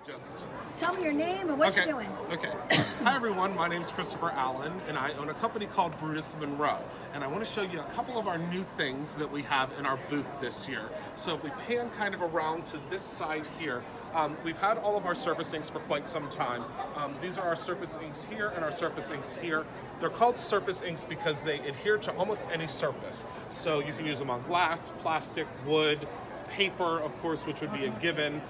Just tell me your name and what you're doing. Okay. Hi everyone, my name is Christopher Allen and I own a company called Brutus Monroe. And I want to show you a couple of our new things that we have in our booth this year. So if we pan kind of around to this side here, we've had all of our surface inks for quite some time. These are our surface inks here and our surface inks here. They're called surface inks because they adhere to almost any surface. So you can use them on glass, plastic, wood, paper, of course, which would be a given.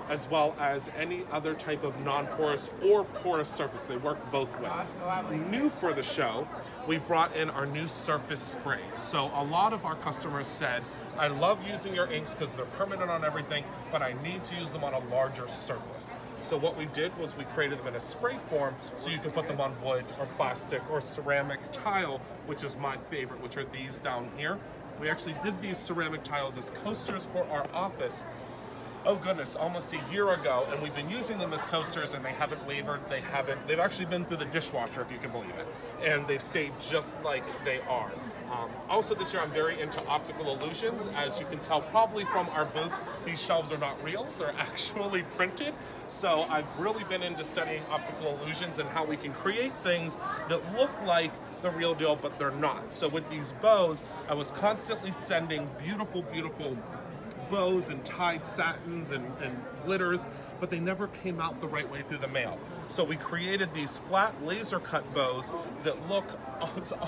As well as any other type of non-porous or porous surface. They work both ways. New for the show, we've brought in our new surface sprays. So a lot of our customers said, I love using your inks because they're permanent on everything, but I need to use them on a larger surface. So what we did was we created them in a spray form so you can put them on wood or plastic or ceramic tile, which is my favorite, which are these down here. We actually did these ceramic tiles as coasters for our office. Oh goodness, almost a year ago, and we've been using them as coasters and they haven't wavered, they've actually been through the dishwasher, if you can believe it, and they've stayed just like they are. Also this year I'm very into optical illusions. As you can tell probably from our booth, these shelves are not real, they're actually printed. So I've really been into studying optical illusions and how we can create things that look like the real deal, but they're not. So with these bows, I was constantly sending beautiful, beautiful bows and tied satins and glitters, but they never came out the right way through the mail. So we created these flat laser cut bows that look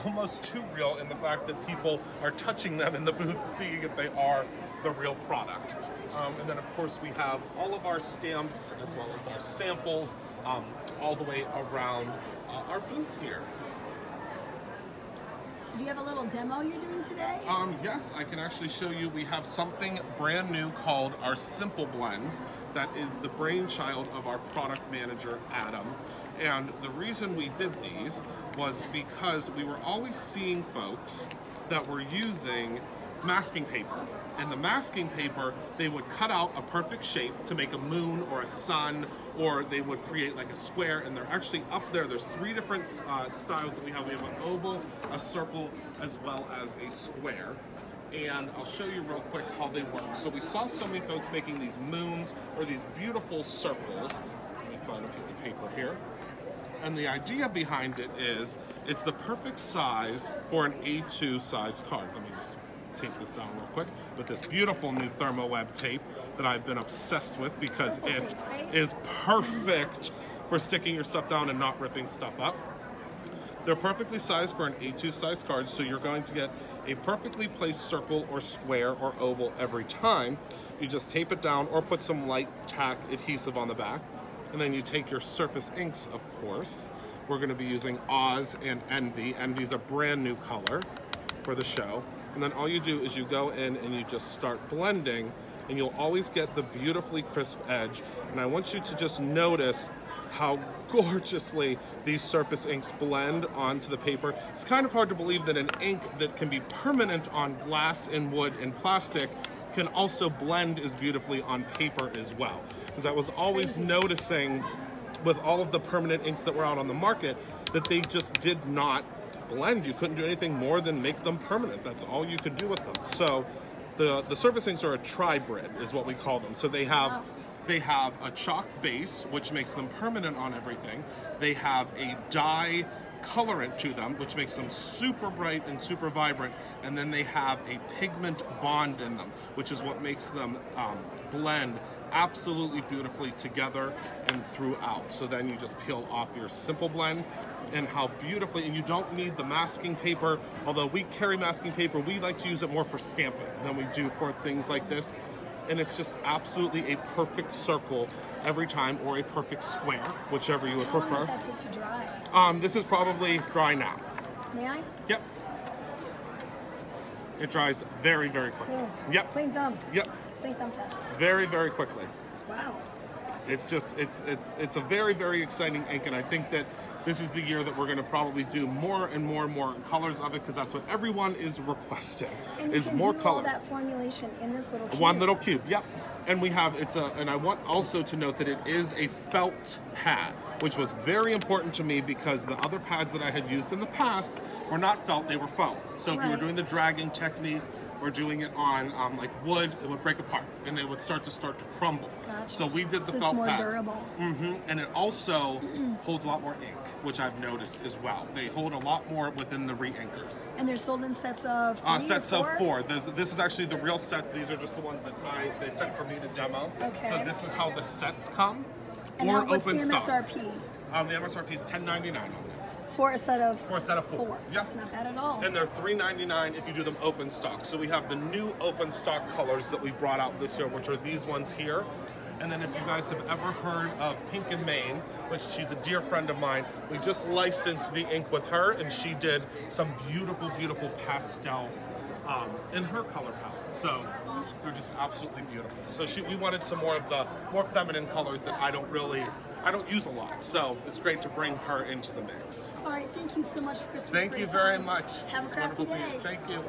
almost too real in the fact that people are touching them in the booth, seeing if they are the real product. And then of course we have all of our stamps as well as our samples all the way around our booth here. So do you have a little demo you're doing today? Yes, I can actually show you. We have something brand new called our Simple Blends that is the brainchild of our product manager, Adam. And the reason we did these was because we were always seeing folks that were using masking paper. And the masking paper, they would cut out a perfect shape to make a moon or a sun, or they would create like a square, and they're actually up there. There's three different styles that we have. We have an oval, a circle, as well as a square. And I'll show you real quick how they work. So we saw so many folks making these moons or these beautiful circles. Let me find a piece of paper here. And the idea behind it is, it's the perfect size for an A2 size card. Let me just tape this down real quick with this beautiful new ThermoWeb tape that I've been obsessed with because it is perfect for sticking your stuff down and not ripping stuff up. They're perfectly sized for an A2 size card, so you're going to get a perfectly placed circle or square or oval every time. You just tape it down or put some light tack adhesive on the back, and then you take your surface inks, of course. We're going to be using Oz and Envy. Envy's a brand new color for the show. And then all you do is you go in and you just start blending, and you'll always get the beautifully crisp edge. And I want you to just notice how gorgeously these surface inks blend onto the paper. It's kind of hard to believe that an ink that can be permanent on glass and wood and plastic can also blend as beautifully on paper as well. Because I was always noticing with all of the permanent inks that were out on the market that they just did not blend. You couldn't do anything more than make them permanent. That's all you could do with them. So the surface inks are a tribrid is what we call them. So they have a chalk base, which makes them permanent on everything. They have a dye colorant to them, which makes them super bright and super vibrant. And then they have a pigment bond in them, which is what makes them blend absolutely beautifully together and throughout. So then you just peel off your Simple Blend, and how beautifully, and you don't need the masking paper. Although we carry masking paper, we like to use it more for stamping than we do for things like this. And it's just absolutely a perfect circle every time, or a perfect square, whichever you would prefer. How long does that take to dry? This is probably dry now. May I? Yep. It dries very, very quickly. Yeah. Yep. Clean thumb. Yep. Clean thumb test. Very, very quickly. Wow. It's just, it's a very, very exciting ink, and I think that this is the year that we're going to probably do more and more and more colors of it, because that's what everyone is requesting, And is you can more do colors. all that formulation in this little cube. One little cube, yep. And we have, and I want also to note that it is a felt pad, which was very important to me because the other pads that I had used in the past were not felt, they were foam. So if you were doing the dragging technique or doing it on like wood, it would break apart and they would start to crumble. Gotcha. So we did the so felt it's more pads. durable. And it also holds a lot more ink, which I've noticed as well. They hold a lot more within the re-inkers. And they're sold in sets of 3 sets or 4? of 4. This is actually the real sets. These are just the ones that they sent for me to demo. Okay. So this is how the sets come. And or now what's open the stock. MSRP? The MSRP is $10.99 on it. For a set of 4. Yep. That's not bad at all. And they're $3.99 if you do them open stock. So we have the new open stock colors that we brought out this year, which are these ones here. And then if you guys have ever heard of Pink and Maine, which she's a dear friend of mine, we just licensed the ink with her, and she did some beautiful, beautiful pastels in her color palette. So they're just absolutely beautiful. So we wanted some more of the more feminine colors that I don't use a lot. So it's great to bring her into the mix. All right, thank you so much, Christopher. Thank you very much. Have a crafty day. Thank you.